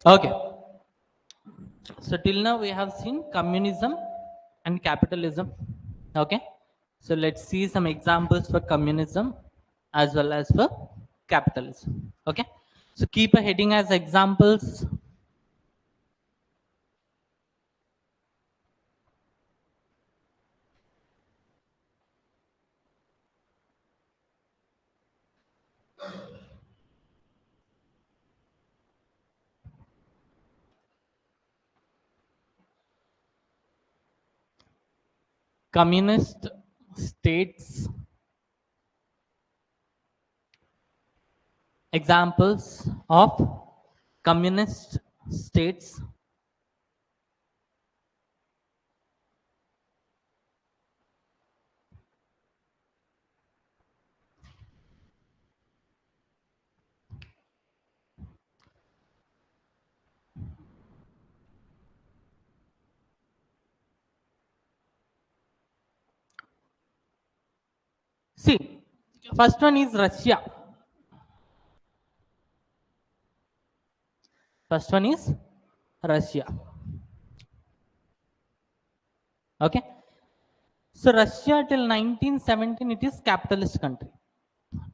Okay. So till now we have seen communism and capitalism. Okay. So let's see some examples for communism as well as for capitalism. Okay. So keep a heading as examples. Communist states, examples of communist states. See, first one is Russia. First one is Russia. Okay. So Russia till 1917 it is capitalist country.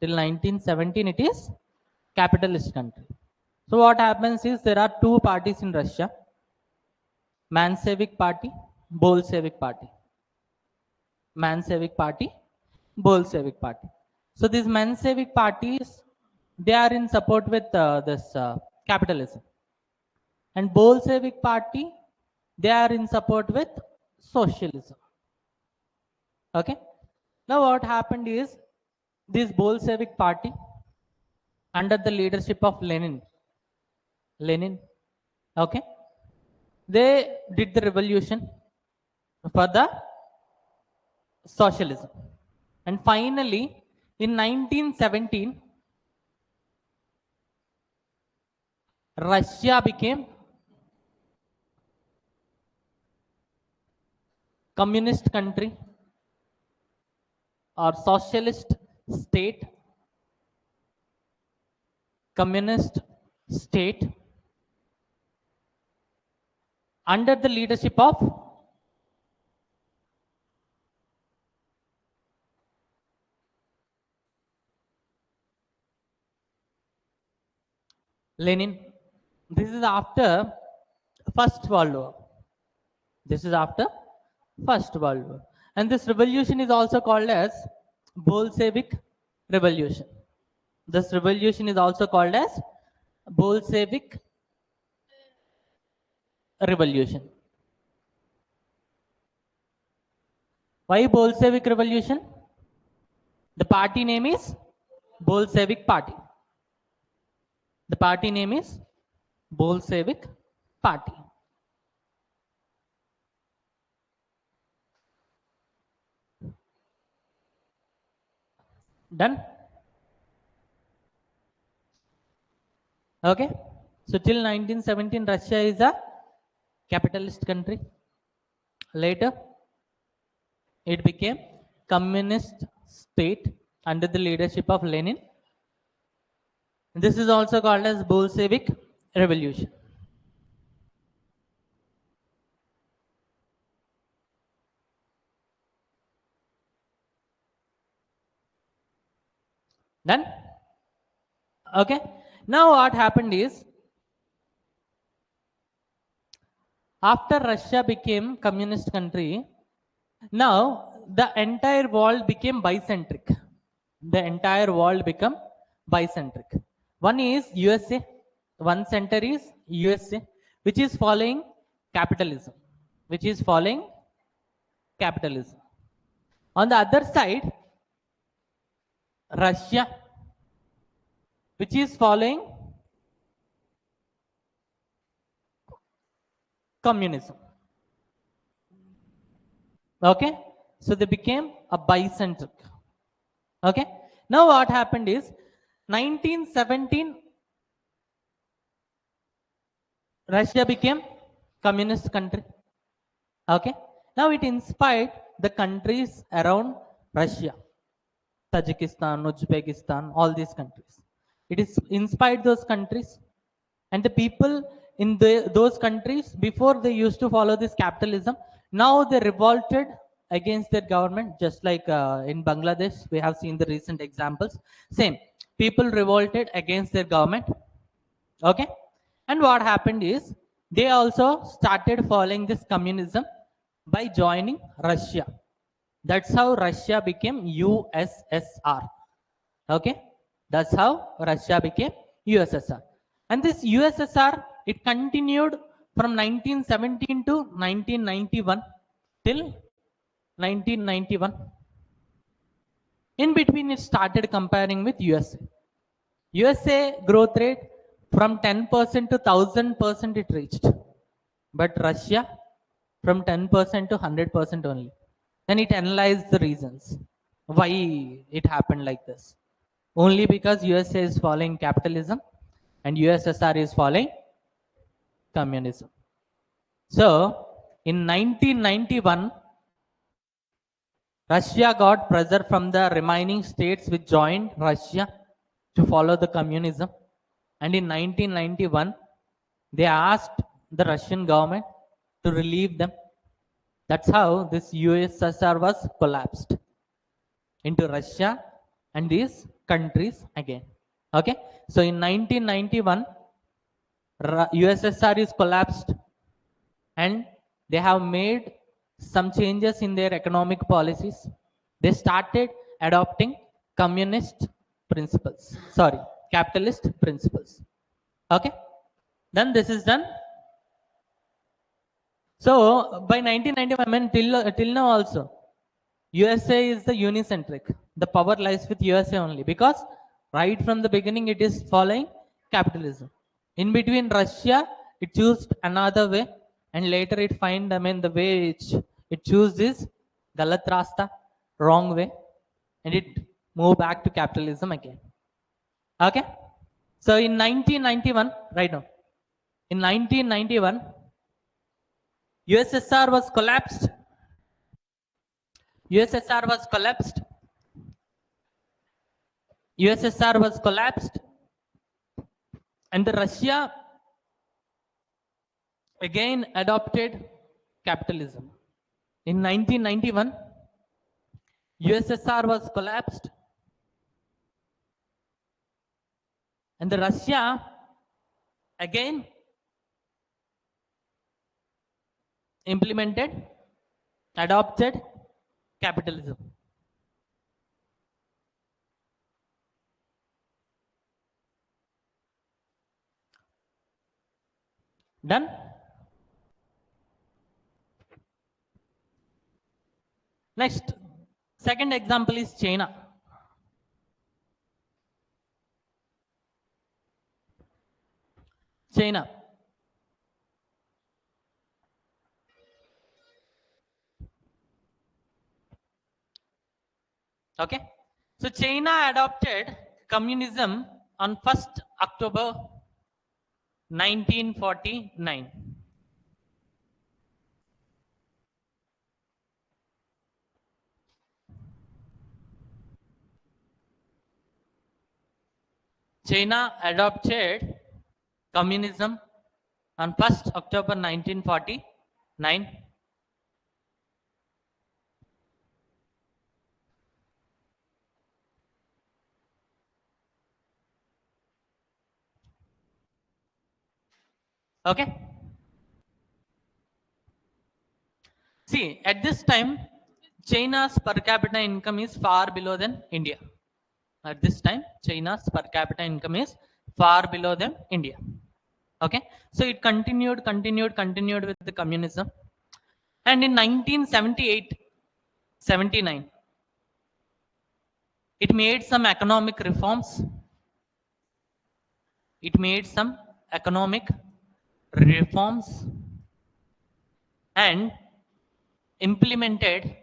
Till 1917 it is capitalist country. So what happens is there are two parties in Russia: Mansevik Party, Bolshevik Party. Mansevik Party, Bolshevik Party. So these Mansevik parties, they are in support with this capitalism, and Bolshevik Party, they are in support with socialism. Okay. Now what happened is this Bolshevik Party, under the leadership of Lenin, okay, they did the revolution for the socialism, and finally in 1917 Russia became communist country or socialist state, communist state under the leadership of Lenin. This is after First World War. This is after First World War. And this revolution is also called as Bolshevik Revolution. This revolution is also called as Bolshevik Revolution. Why Bolshevik Revolution? The party name is Bolshevik Party. The party name is Bolshevik Party. Done? Okay. So till 1917, Russia is a capitalist country. Later, it became communist state under the leadership of Lenin. This is also called as Bolshevik Revolution. Done? Okay. Now what happened is, after Russia became communist country, now the entire world became bicentric. The entire world became bicentric. One is USA. One center is USA, which is following capitalism. Which is following capitalism. On the other side, Russia, which is following communism. Okay. So they became a bicentric. Okay. Now what happened is 1917 Russia became communist country. Okay. Now it inspired the countries around Russia, Tajikistan, Uzbekistan, all these countries. It is inspired those countries, and the people in those countries, before they used to follow this capitalism, now they revolted against their government, just like in Bangladesh, we have seen the recent examples. Same, people revolted against their government. Okay, and what happened is they also started following this communism by joining Russia. That's how Russia became USSR. Okay, that's how Russia became USSR. And this USSR, it continued from 1917 to 1991 till 1991. In between, it started comparing with USA. USA growth rate from 10% to 1000% it reached, but Russia from 10% to 100% only. Then it analyzed the reasons why it happened like this. Only because USA is following capitalism and USSR is following communism. So in 1991, Russia got pressure from the remaining states which joined Russia to follow the communism. And in 1991, they asked the Russian government to relieve them. That's how this USSR was collapsed into Russia and these countries again. Okay, so in 1991, USSR is collapsed and they have made some changes in their economic policies. They started adopting communist principles, sorry, capitalist principles. Okay, then this is done. So by 1991, I mean, till now also, USA is the unicentric. The power lies with USA only because right from the beginning it is following capitalism. In between Russia, it chose another way, and later it find, I mean, the way it chose is galat rasta, wrong way, and it move back to capitalism again. Okay, so in 1991, right now, in 1991, USSR was collapsed. USSR was collapsed. USSR was collapsed, and the Russia again adopted capitalism. In 1991, USSR was collapsed, and the Russia again implemented, adopted capitalism. Done? Next, second example is China. China. Okay. So China adopted communism on 1st October 1949. China adopted communism on 1st October 1949. Okay. See, at this time, China's per capita income is far below than India. At this time, China's per capita income is far below than India. Okay. So it continued with the communism. And in 1978, 79, it made some economic reforms. It made some economic reforms and implemented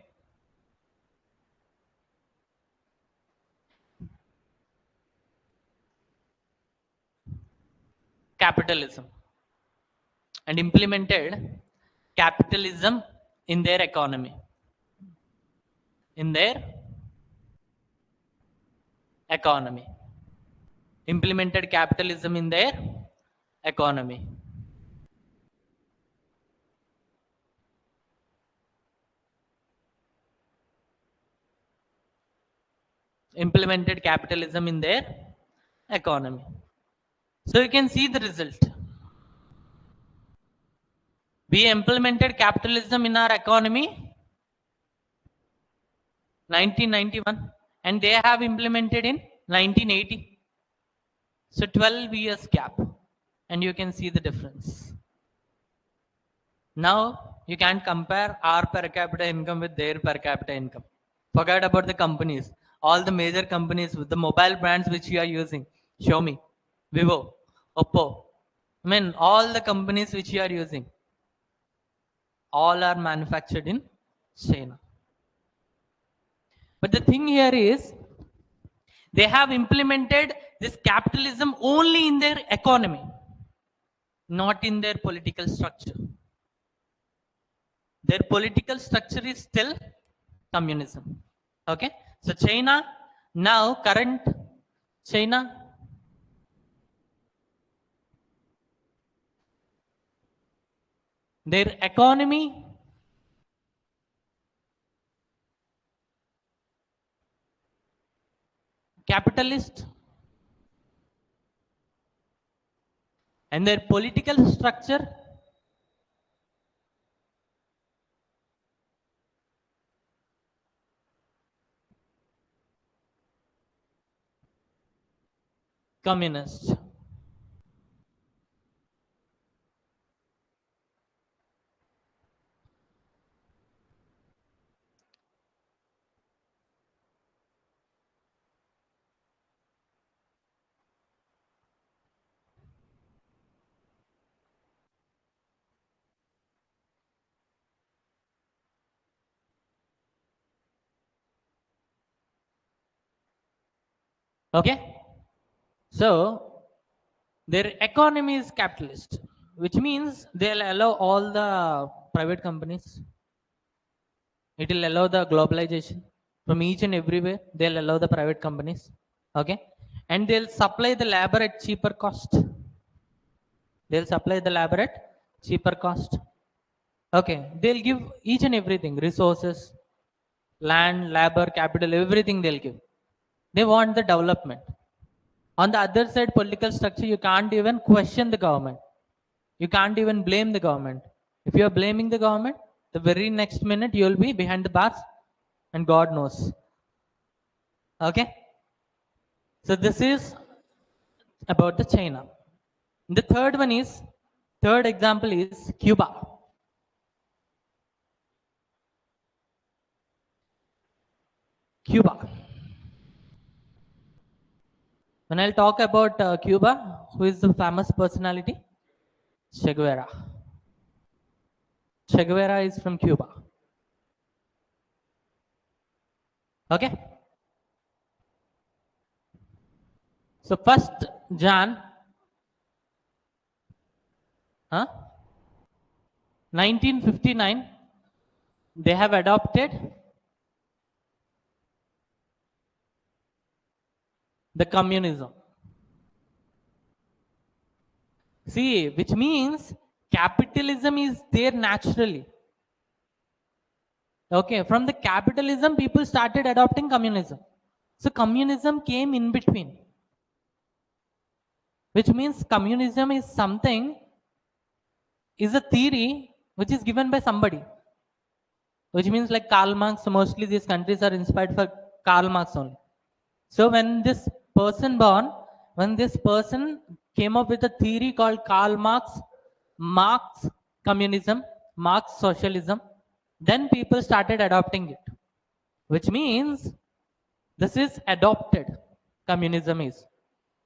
capitalism and implemented capitalism in their economy. In their economy. Implemented capitalism in their economy. implemented capitalism in their economy. So you can see the result. We implemented capitalism in our economy 1991 and they have implemented in 1980. So 12 years gap and you can see the difference. Now you can't compare our per capita income with their per capita income. Forget about the companies. All the major companies with the mobile brands which you are using, Xiaomi, Vivo, Oppo. I mean, all the companies which you are using, all are manufactured in China. But the thing here is, they have implemented this capitalism only in their economy, not in their political structure. Their political structure is still communism. Okay, so China now, current China, their economy, capitalist, and their political structure, communist. Okay, so their economy is capitalist, which means they'll allow all the private companies. It will allow the globalization from each and everywhere. They'll allow the private companies. Okay, and they'll supply the labor at cheaper cost. They'll supply the labor at cheaper cost. Okay, they'll give each and everything, resources, land, labor, capital, everything they'll give. They want the development. On the other side, political structure, you can't even question the government. You can't even blame the government. If you are blaming the government, the very next minute you will be behind the bars and God knows. Okay? So this is about the China. The third one is, third example is Cuba. Cuba. When I'll talk about Cuba, who is the famous personality? Che Guevara. Che Guevara is from Cuba. Okay? So first Jan, huh? 1959, they have adopted the communism. See, which means capitalism is there naturally. Okay, from the capitalism, people started adopting communism. So communism came in between, which means communism is something, is a theory which is given by somebody, which means like Karl Marx. Mostly these countries are inspired for Karl Marx only. So when this person born, when this person came up with a theory called Karl Marx, Marx communism, Marx socialism, then people started adopting it, which means this is adopted. Communism is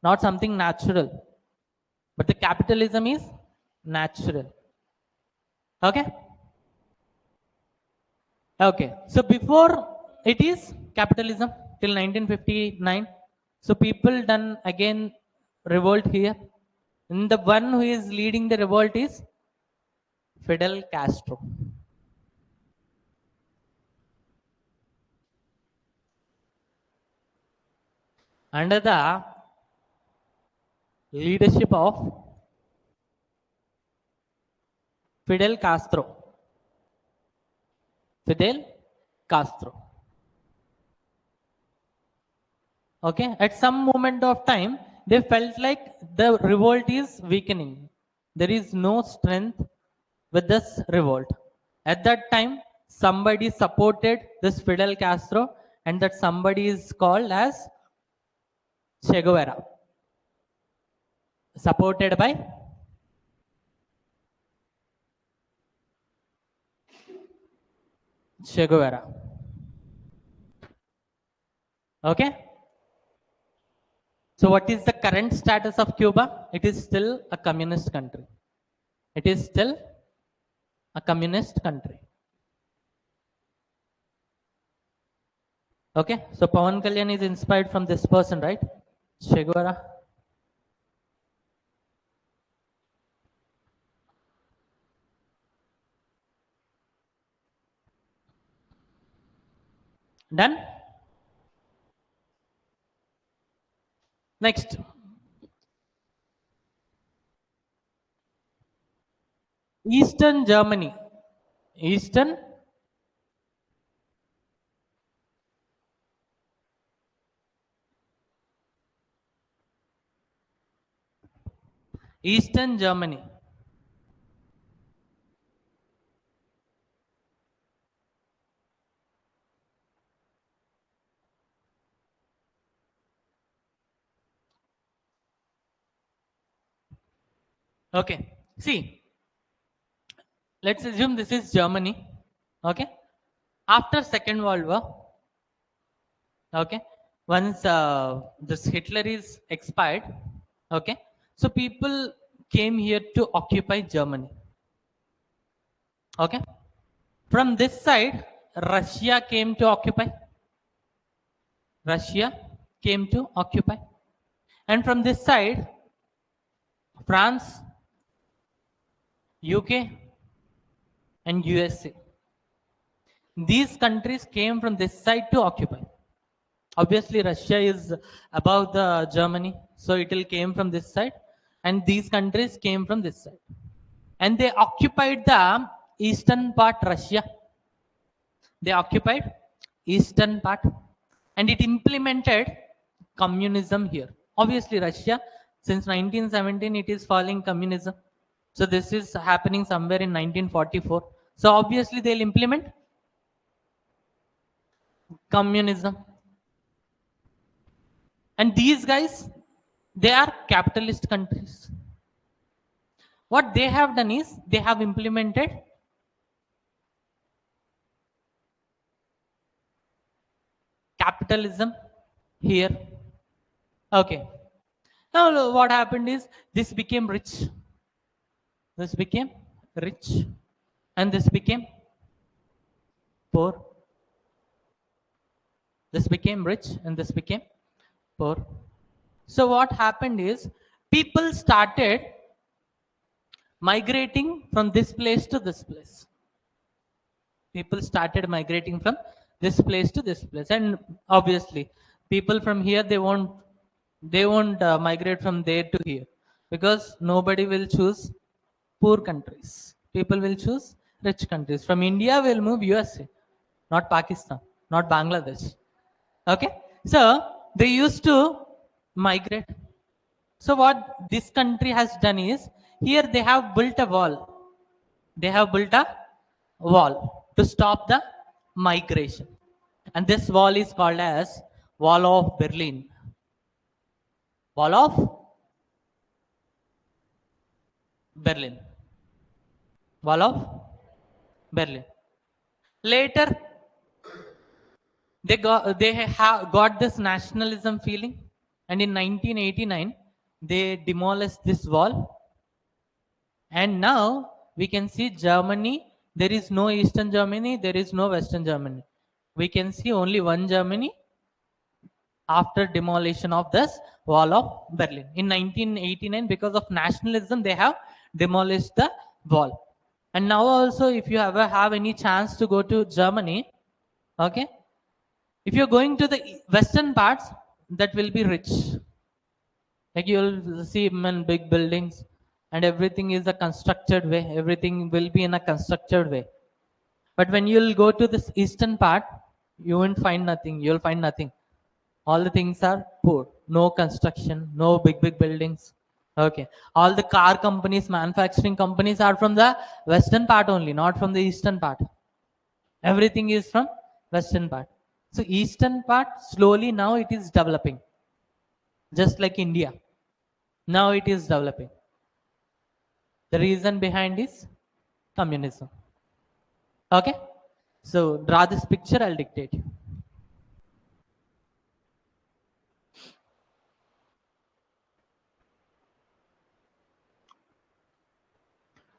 not something natural, but the capitalism is natural. Okay? Okay. So before it is capitalism till 1959. So people done again revolt here. And the one who is leading the revolt is Fidel Castro. Under the leadership of Fidel Castro. Fidel Castro. Okay, at some moment of time they felt like the revolt is weakening. There is no strength with this revolt. At that time somebody supported this Fidel Castro, and that somebody is called as Che Guevara, supported by Che Guevara. Okay, so what is the current status of Cuba? It is still a communist country. It is still a communist country. Okay, so Pawan Kalyan is inspired from this person, right? Che Guevara. Done. Next, Eastern Germany. Eastern, Eastern Germany. Okay. See, let's assume this is Germany. Okay. After Second World War, okay, once this Hitler is expired, okay, so people came here to occupy Germany. Okay. From this side, Russia came to occupy. Russia came to occupy. And from this side, France, UK, and USA. These countries came from this side to occupy. Obviously, Russia is above the Germany, so it will came from this side, and these countries came from this side, and they occupied the eastern part, Russia. They occupied eastern part, and it implemented communism here. Obviously, Russia since 1917 it is following communism. So this is happening somewhere in 1944. So obviously they'll implement communism. And these guys, they are capitalist countries. What they have done is they have implemented capitalism here. Okay. Now what happened is this became rich. This became rich. And this became poor. This became rich and this became poor. So what happened is people started migrating from this place to this place. People started migrating from this place to this place, and obviously people from here they won't migrate from there to here, because nobody will choose poor countries. People will choose rich countries. From India will move USA, not Pakistan, not Bangladesh. Okay, so they used to migrate. So what this country has done is here they have built a wall. They have built a wall to stop the migration. And this wall is called as Wall of Berlin. Wall of Berlin. Wall of Berlin. Later, they got this nationalism feeling, and in 1989 they demolished this wall, and now we can see Germany. There is no Eastern Germany, there is no Western Germany. We can see only one Germany after demolition of this wall of Berlin. In 1989, because of nationalism, they have demolished the wall. And now also, if you ever have any chance to go to Germany, okay, if you're going to the western parts, that will be rich. Like you'll see big buildings, and everything is a constructed way. Everything will be in a constructed way. But when you'll go to this eastern part, you won't find nothing. You'll find nothing. All the things are poor. No construction, no big buildings. Okay, all the car companies, manufacturing companies are from the western part only, not from the eastern part. Everything is from western part. So eastern part slowly now it is developing, just like India. Now it is developing. The reason behind is communism. Okay, so draw this picture, I'll dictate you.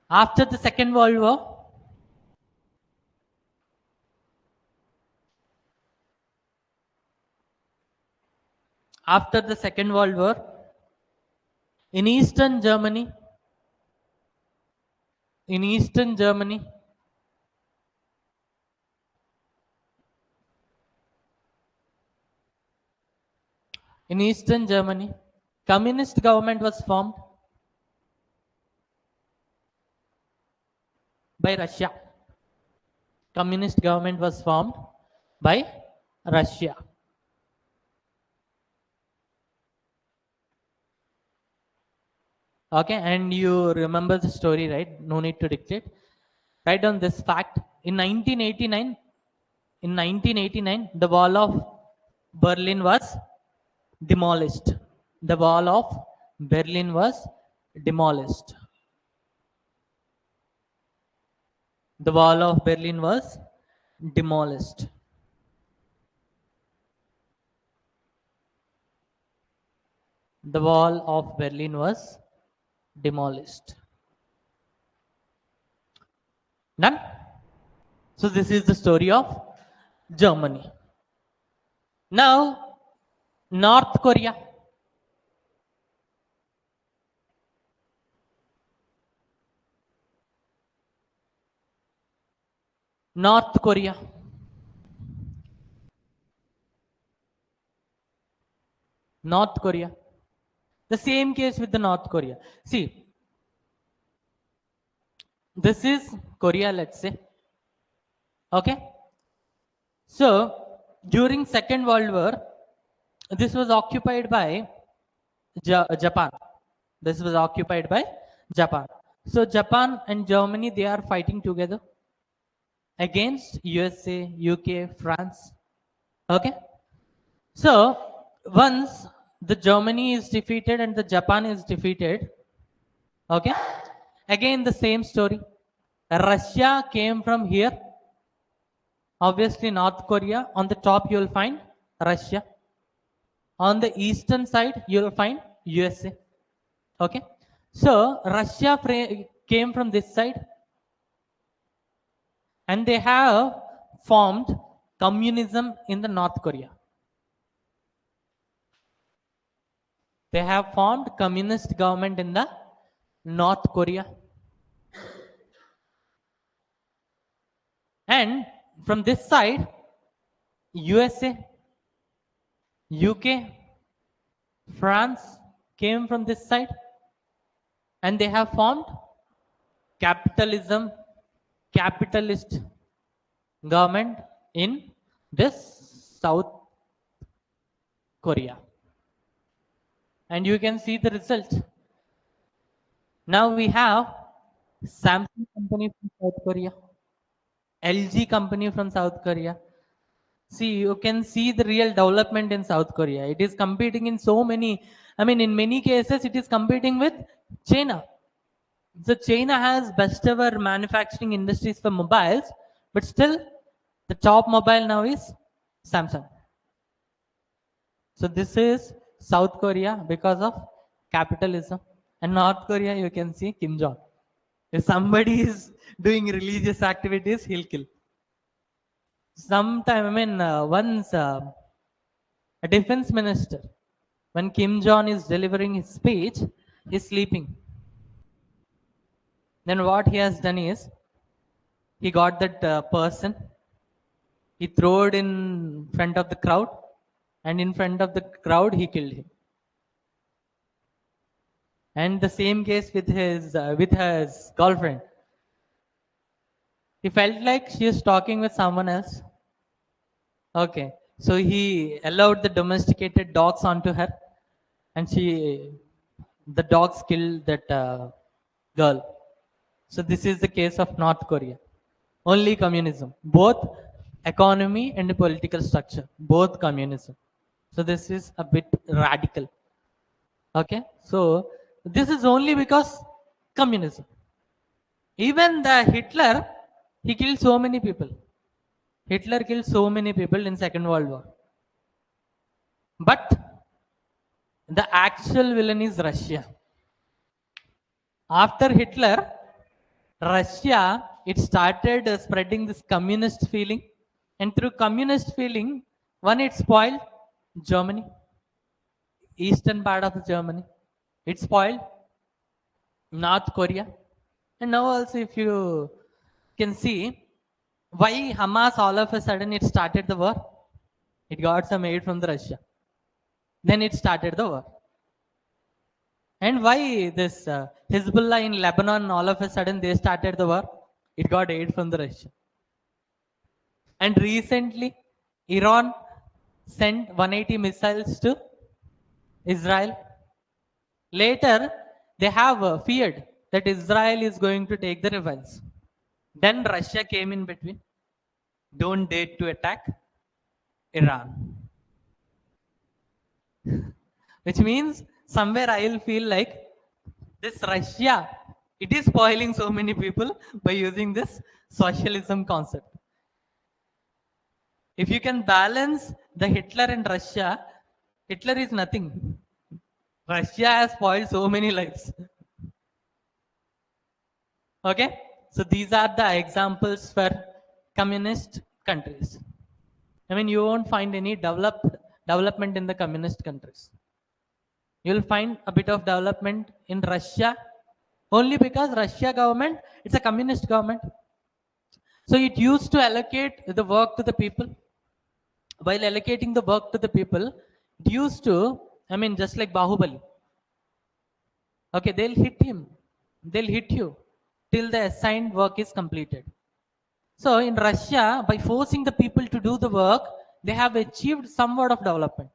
After the Second World War, after the Second World War, in Eastern Germany, in Eastern Germany, in Eastern Germany, communist government was formed by Russia. Communist government was formed by Russia. Okay, and you remember the story, right? No need to dictate. Write down this fact. In 1989, the wall of Berlin was demolished. The wall of Berlin was demolished. The wall of Berlin was demolished. The wall of Berlin was demolished. Done? So this is the story of Germany. Now, North Korea. North Korea. North Korea. The same case with the North Korea. See, this is Korea, let's say. Okay. So during Second World War, this was occupied by Japan. This was occupied by Japan. So Japan and Germany, they are fighting together against USA, UK, France. Okay. So once the Germany is defeated and the Japan is defeated, okay, again the same story. Russia came from here. Obviously, North Korea. On the top, you will find Russia. On the eastern side, you will find USA. Okay. So Russia came from this side, and they have formed communism in the North Korea. They have formed communist government in the North Korea. And from this side, USA, UK, France came from this side, and they have formed capitalist government in this South Korea. And you can see the result. Now we have Samsung company from South Korea, LG company from South Korea. See, you can see the real development in South Korea. It is competing in so many, in many cases, it is competing with China. So China has best ever manufacturing industries for mobiles, but still the top mobile now is Samsung. So this is South Korea because of capitalism. And North Korea, you can see Kim Jong. If somebody is doing religious activities, he'll kill. Sometime, once a defense minister, when Kim Jong is delivering his speech, he's sleeping. Then what he has done is, he got that person, he threw it in front of the crowd, and in front of the crowd, he killed him. And the same case with his girlfriend. He felt like she is talking with someone else. Okay. So he allowed the domesticated dogs onto her, and the dogs killed that girl. So this is the case of North Korea. Only communism, both economy and political structure, both communism. So this is a bit radical. Okay, so this is only because communism. Even the Hitler, he killed so many people. Hitler killed so many people in Second World War. But the actual villain is Russia. After Hitler, Russia, it started spreading this communist feeling. And through communist feeling, one, it spoiled Germany, eastern part of Germany. It spoiled North Korea. And now also if you can see why Hamas all of a sudden it started the war. It got some aid from the Russia. Then it started the war. And why this Hezbollah in Lebanon all of a sudden they started the war? It got aid from the Russia. And recently, Iran sent 180 missiles to Israel. Later, they have feared that Israel is going to take the revenge. Then Russia came in between. Don't dare to attack Iran. Which means somewhere I will feel like this Russia, it is spoiling so many people by using this socialism concept. If you can balance the Hitler and Russia, Hitler is nothing. Russia has spoiled so many lives. Okay, so these are the examples for communist countries. I mean, you won't find any development in the communist countries. You'll find a bit of development in Russia only because Russia government, it's a communist government. So it used to allocate the work to the people. While allocating the work to the people, it used to, I mean, just like Bahubali. Okay, they'll hit him. They'll hit you till the assigned work is completed. So in Russia, by forcing the people to do the work, they have achieved somewhat of development.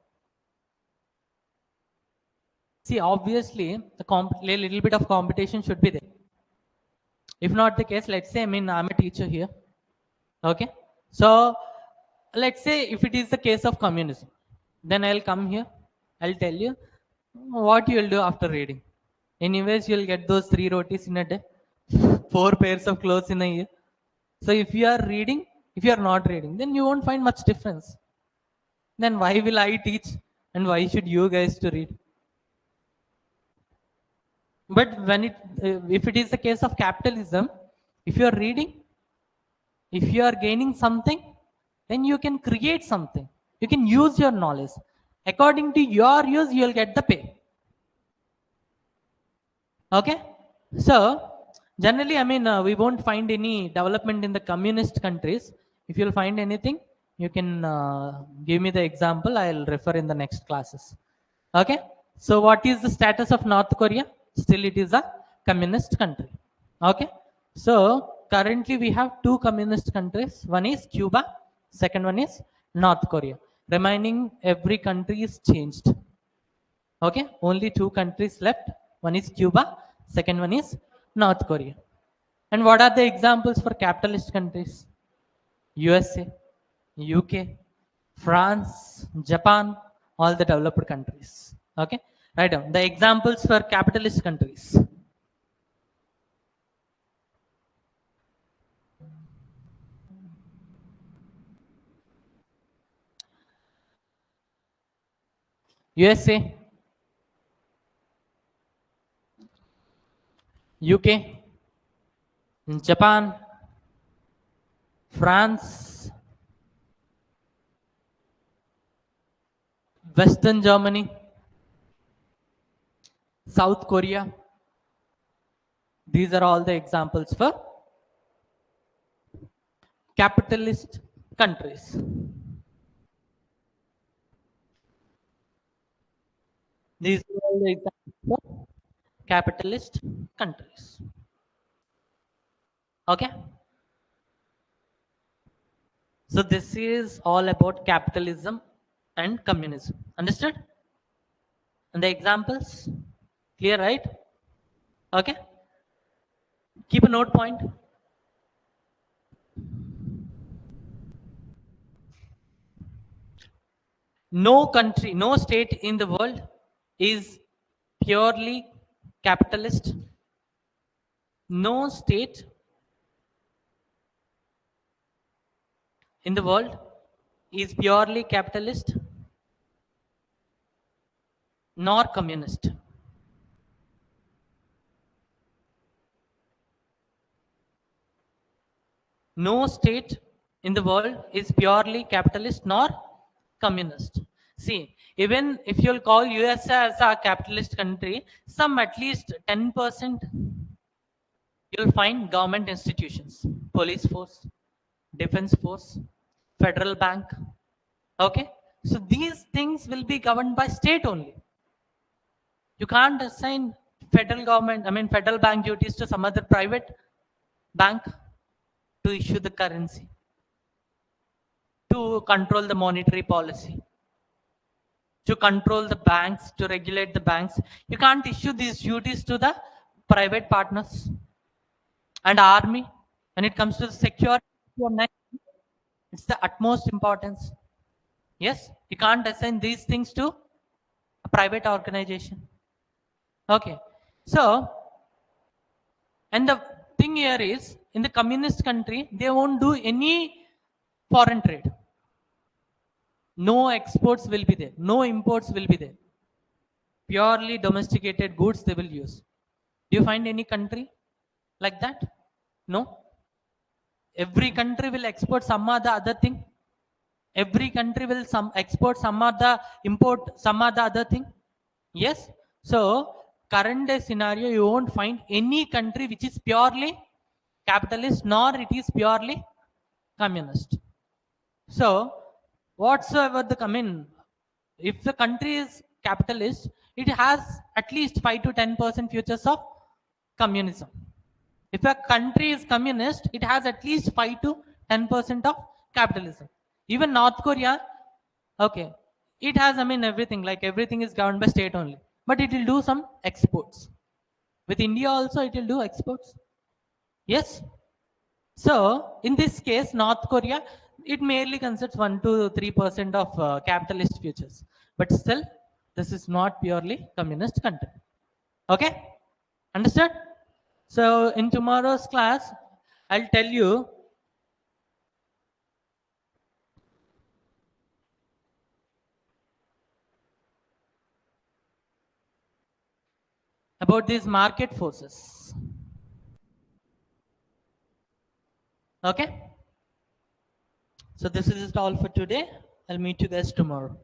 See, obviously, a little bit of competition should be there. If not the case, let's say, I mean, I'm a teacher here. Okay. So let's say if it is the case of communism, then I'll come here. I'll tell you what you'll do after reading. Anyways, you'll get those 3 rotis in a day, 4 pairs of clothes in a year. So if you are reading, if you are not reading, then you won't find much difference. Then why will I teach and why should you guys to read? But if it is the case of capitalism, if you are reading, if you are gaining something, then you can create something. You can use your knowledge. According to your use, you will get the pay. Okay. So generally, I mean, we won't find any development in the communist countries. If you'll find anything, you can give me the example. I'll refer in the next classes. Okay. So what is the status of North Korea? Still it is a communist country. Okay. So currently we have two communist countries. One is Cuba, second one is North Korea. Remaining every country is changed. Okay, only two countries left. One is Cuba, second one is North Korea. And what are the examples for capitalist countries? USA, UK, France, Japan, all the developed countries. Okay, write down the examples for capitalist countries. USA, UK, Japan, France, Western Germany, South Korea. These are all the examples for capitalist countries. These are all the examples of capitalist countries. Okay. So this is all about capitalism and communism. Understood? And the examples? Clear, right? Okay. Keep a note point. No country, no state in the world is purely capitalist. No state in the world is purely capitalist nor communist. No state in the world is purely capitalist nor communist. See, even if you'll call USA as a capitalist country, some at least 10% you'll find government institutions, police force, defense force, federal bank. Okay, so these things will be governed by state only. You can't assign federal government, I mean federal bank duties to some other private bank to issue the currency, to control the monetary policy, to control the banks, to regulate the banks. You can't issue these duties to the private partners. And army, when it comes to the security of your nation, it's the utmost importance. Yes, you can't assign these things to a private organization. Okay, so, and the thing here is, in the communist country, they won't do any foreign trade. No exports will be there. No imports will be there. Purely domesticated goods they will use. Do you find any country like that? No. Every country will export some other other thing. Every country will some export some other import some other thing. Yes. So current day scenario, you won't find any country which is purely capitalist, nor it is purely communist. So whatsoever the if the country is capitalist, it has at least 5 to 10% futures of communism. If a country is communist, it has at least 5 to 10% of capitalism. Even North Korea, okay, it has, I mean, everything, like everything is governed by state only, but it will do some exports. With India also, it will do exports. Yes. So in this case, North Korea, it merely consists 1 to 3% of capitalist futures, but still, this is not purely communist country. Okay, understood? So in tomorrow's class, I'll tell you about these market forces. Okay. So this is all for today. I'll meet you guys tomorrow.